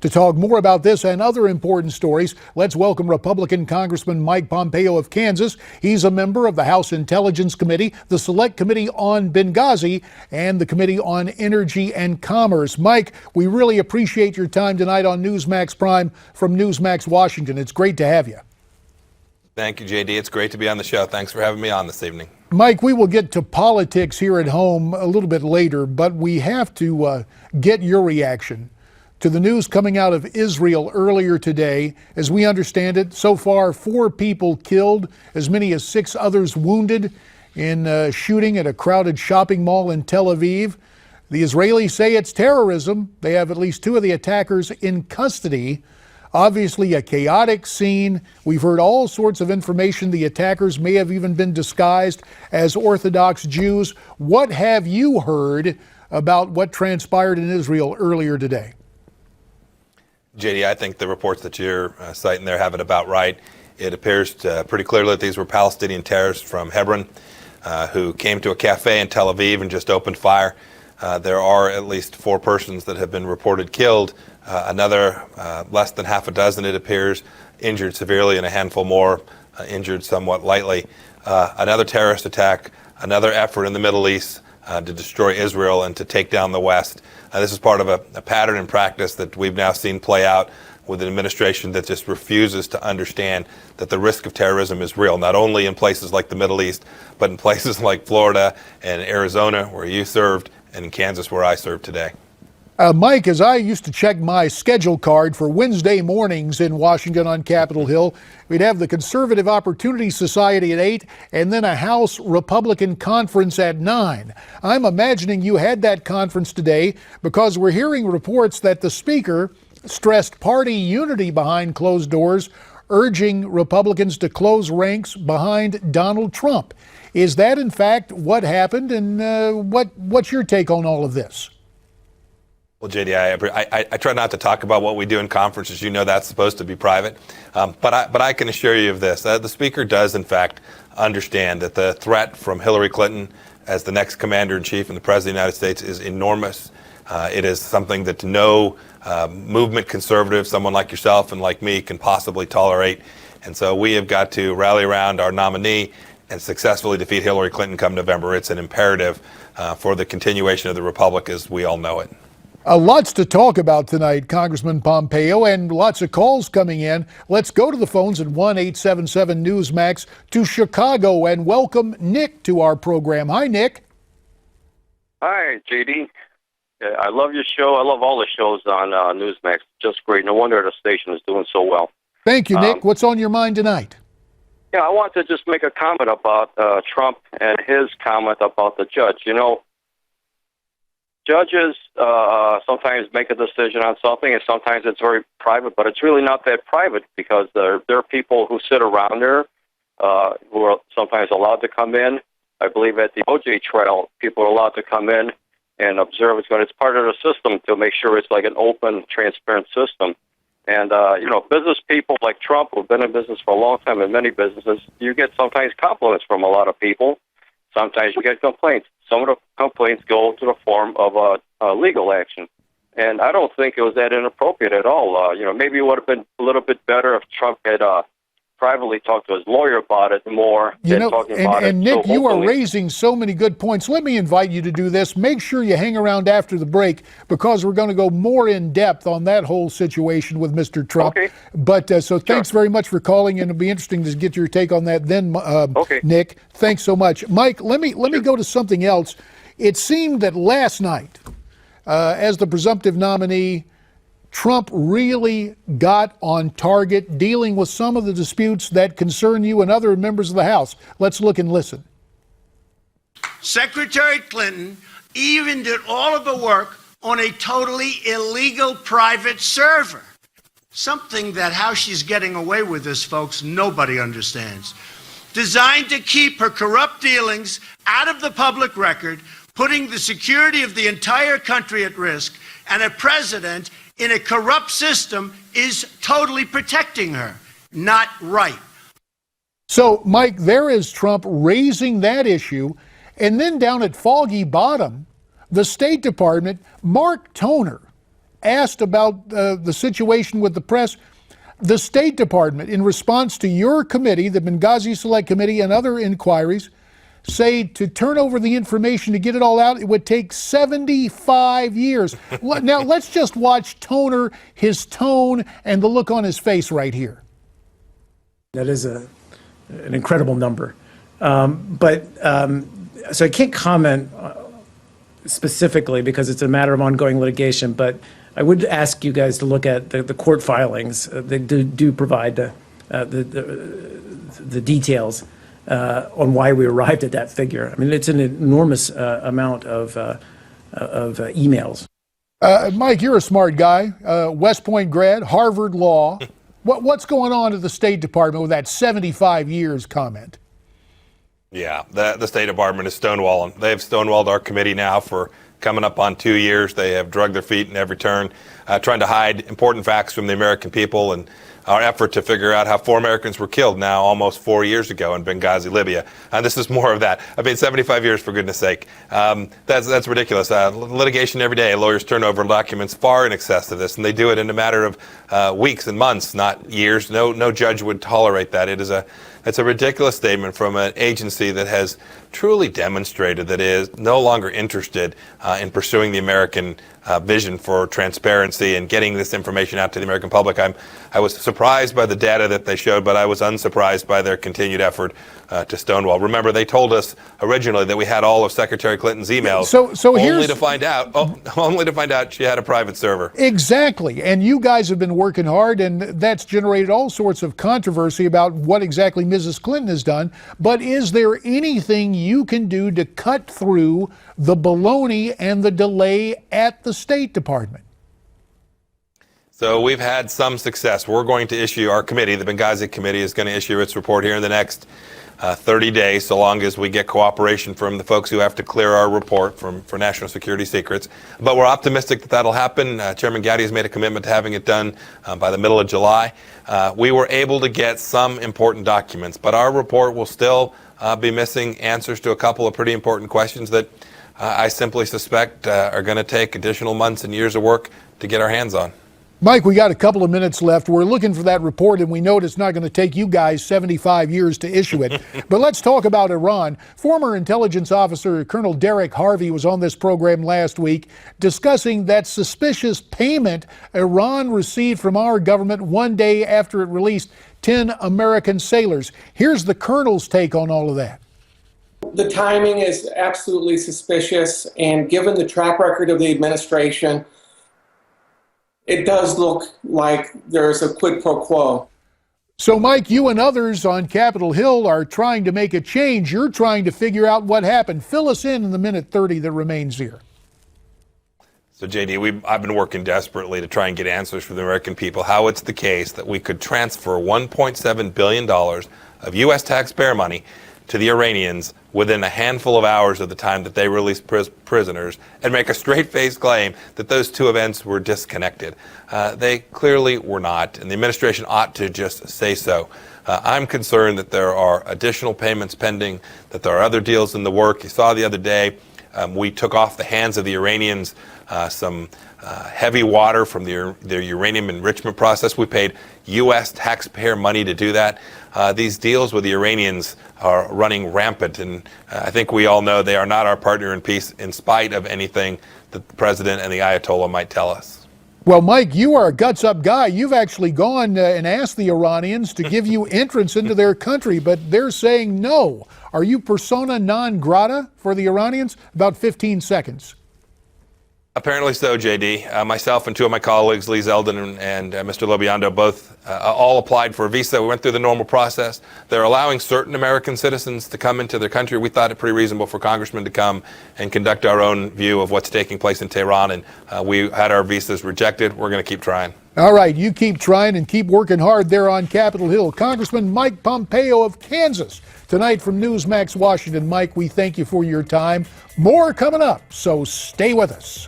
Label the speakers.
Speaker 1: To talk more about this and other important stories, let's welcome Republican Congressman Mike Pompeo of Kansas. He's a member of the House Intelligence Committee, the Select Committee on Benghazi, and the Committee on Energy and Commerce. Mike, we really appreciate your time tonight on Newsmax Prime from Newsmax Washington. It's great to have you.
Speaker 2: Thank you, JD. It's great to be on the show. Thanks for having me on this evening.
Speaker 1: Mike, we will get to politics here at home a little bit later, but we have to get your reaction to the news coming out of Israel earlier today. As we understand it, so far 4 people killed, as many as 6 others wounded in a shooting at a crowded shopping mall in Tel Aviv. The Israelis say it's terrorism. They have at least 2 of the attackers in custody. Obviously a chaotic scene. We've heard all sorts of information. The attackers may have even been disguised as Orthodox Jews. What have you heard about what transpired in Israel earlier today?
Speaker 2: JD, I think the reports that you're citing there have it about right. It appears pretty clearly that these were Palestinian terrorists from Hebron who came to a cafe in Tel Aviv and just opened fire. There are at least 4 persons that have been reported killed. Another less than half a dozen, it appears, injured severely, and a handful more injured somewhat lightly. Another terrorist attack, another effort in the Middle East to destroy Israel and to take down the West. This is part of a pattern and practice that we've now seen play out with an administration that just refuses to understand that the risk of terrorism is real, not only in places like the Middle East, but in places like Florida and Arizona, where you served, and in Kansas, where I serve today.
Speaker 1: Mike, as I used to check my schedule card for Wednesday mornings in Washington on Capitol Hill, we'd have the Conservative Opportunity Society at 8 and then a House Republican conference at 9. I'm imagining you had that conference today because we're hearing reports that the Speaker stressed party unity behind closed doors, urging Republicans to close ranks behind Donald Trump. Is that in fact what happened, and what's your take on all of this?
Speaker 2: Well, JD, I try not to talk about what we do in conferences. You know that's supposed to be private. But I can assure you of this. The Speaker does, in fact, understand that the threat from Hillary Clinton as the next commander-in-chief and the President of the United States is enormous. It is something that no movement conservative, someone like yourself and like me, can possibly tolerate. And so we have got to rally around our nominee and successfully defeat Hillary Clinton come November. It's an imperative for the continuation of the Republic as we all know it.
Speaker 1: Lots to talk about tonight, Congressman Pompeo, and lots of calls coming in. Let's go to the phones at 1-877-NEWSMAX to Chicago and welcome Nick to our program. Hi, Nick.
Speaker 3: Hi, JD. I love your show. I love all the shows on Newsmax. Just great. No wonder the station is doing so well.
Speaker 1: Thank you, Nick. What's on your mind tonight?
Speaker 3: Yeah, I want to just make a comment about Trump and his comment about the judge. You know, judges sometimes make a decision on something, and sometimes it's very private, but it's really not that private because there are people who sit around there who are sometimes allowed to come in. I believe at the OJ trial, people are allowed to come in and observe. It's part of the system to make sure it's like an open, transparent system. And, business people like Trump, who've been in business for a long time in many businesses, you get sometimes compliments from a lot of people. Sometimes you get complaints. Some of the complaints go to the form of a legal action. And I don't think it was that inappropriate at all. Maybe it would have been a little bit better if Trump had privately talked to his lawyer about it more than talking about it.
Speaker 1: And Nick,
Speaker 3: so
Speaker 1: you are
Speaker 3: openly.
Speaker 1: Raising so many good points. Let me invite you to do this. Make sure you hang around after the break because we're going to go more in depth on that whole situation with Mr. Trump.
Speaker 3: Okay.
Speaker 1: But so thanks very much for calling, and it'll be interesting to get your take on that then,
Speaker 3: Okay.
Speaker 1: Nick. Thanks so much. Mike, let me go to something else. It seemed that last night, as the presumptive nominee, Trump really got on target dealing with some of the disputes that concern you and other members of the House. Let's look and listen.
Speaker 4: Secretary Clinton even did all of the work on a totally illegal private server. Something that how she's getting away with this, folks, nobody understands. Designed to keep her corrupt dealings out of the public record, putting the security of the entire country at risk, and a president in a corrupt system is totally protecting her. Not right.
Speaker 1: So, Mike, there is Trump raising that issue. And then down at Foggy Bottom, the State Department, Mark Toner asked about the situation with the press, the State Department, in response to your committee, the Benghazi Select Committee, and other inquiries, say to turn over the information to get it all out, it would take 75 years. Now, let's just watch Toner, his tone, and the look on his face right here.
Speaker 5: That is an incredible number. So I can't comment specifically because it's a matter of ongoing litigation, but I would ask you guys to look at the court filings. They do provide the details on why we arrived at that figure. I mean, it's an enormous amount of emails.
Speaker 1: Mike, you're a smart guy, West Point grad, Harvard Law. What's going on at the State Department with that 75 years comment?
Speaker 2: Yeah, the State Department is stonewalling. They've stonewalled our committee now for coming up on 2 years. They have drugged their feet in every turn, trying to hide important facts from the American people and our effort to figure out how 4 Americans were killed now almost 4 years ago in Benghazi, Libya. And this is more of that. I mean, 75 years, for goodness sake. That's ridiculous. Litigation every day. Lawyers turn over documents far in excess of this, and they do it in a matter of weeks and months, not years. No judge would tolerate that. It's a ridiculous statement from an agency that has truly demonstrated that it is no longer interested in pursuing the American vision for transparency and getting this information out to the American public. I was surprised by the data that they showed, but I was unsurprised by their continued effort to stonewall. Remember, they told us originally that we had all of Secretary Clinton's emails,
Speaker 1: so
Speaker 2: only to find out she had a private server.
Speaker 1: Exactly, and you guys have been working hard, and that's generated all sorts of controversy about what exactly Mrs. Clinton has done. But is there anything you can do to cut through the baloney and the delay at the State Department?
Speaker 2: So we've had some success. We're going to issue, our committee, the Benghazi Committee, is going to issue its report here in the next 30 days, so long as we get cooperation from the folks who have to clear our report for national security secrets. But we're optimistic that that'll happen. Chairman Gowdy has made a commitment to having it done by the middle of July. We were able to get some important documents, but our report will still be missing answers to a couple of pretty important questions that I simply suspect are going to take additional months and years of work to get our hands on.
Speaker 1: Mike, we got a couple of minutes left. We're looking for that report, and we know it's not going to take you guys 75 years to issue it. But let's talk about Iran. Former intelligence officer Colonel Derek Harvey was on this program last week discussing that suspicious payment Iran received from our government one day after it released 10 American sailors. Here's the Colonel's take on all of that.
Speaker 6: The timing is absolutely suspicious, and given the track record of the administration, it does look like there's a quid pro quo.
Speaker 1: So, Mike, you and others on Capitol Hill are trying to make a change. You're trying to figure out what happened. Fill us in the minute 30 that remains here.
Speaker 2: So, JD, I've been working desperately to try and get answers from the American people how it's the case that we could transfer $1.7 billion of U.S. taxpayer money to the Iranians within a handful of hours of the time that they released prisoners and make a straight-faced claim that those two events were disconnected. They clearly were not, and the administration ought to just say so. I'm concerned that there are additional payments pending, that there are other deals in the work. You saw the other day, we took off the hands of the Iranians some heavy water from their uranium enrichment process. We paid U.S. taxpayer money to do that. These deals with the Iranians are running rampant, and I think we all know they are not our partner in peace, in spite of anything that the president and the Ayatollah might tell us.
Speaker 1: Well, Mike, you are a guts-up guy. You've actually gone and asked the Iranians to give you entrance into their country, but they're saying no. Are you persona non grata for the Iranians? About 15 seconds.
Speaker 2: Apparently so, JD. Myself and two of my colleagues, Lee Zeldin and Mr. Lobiando, both all applied for a visa. We went through the normal process. They're allowing certain American citizens to come into their country. We thought it pretty reasonable for congressmen to come and conduct our own view of what's taking place in Tehran, and we had our visas rejected. We're going to keep trying.
Speaker 1: All right, you keep trying and keep working hard there on Capitol Hill. Congressman Mike Pompeo of Kansas, tonight from Newsmax Washington. Mike, we thank you for your time. More coming up, so stay with us.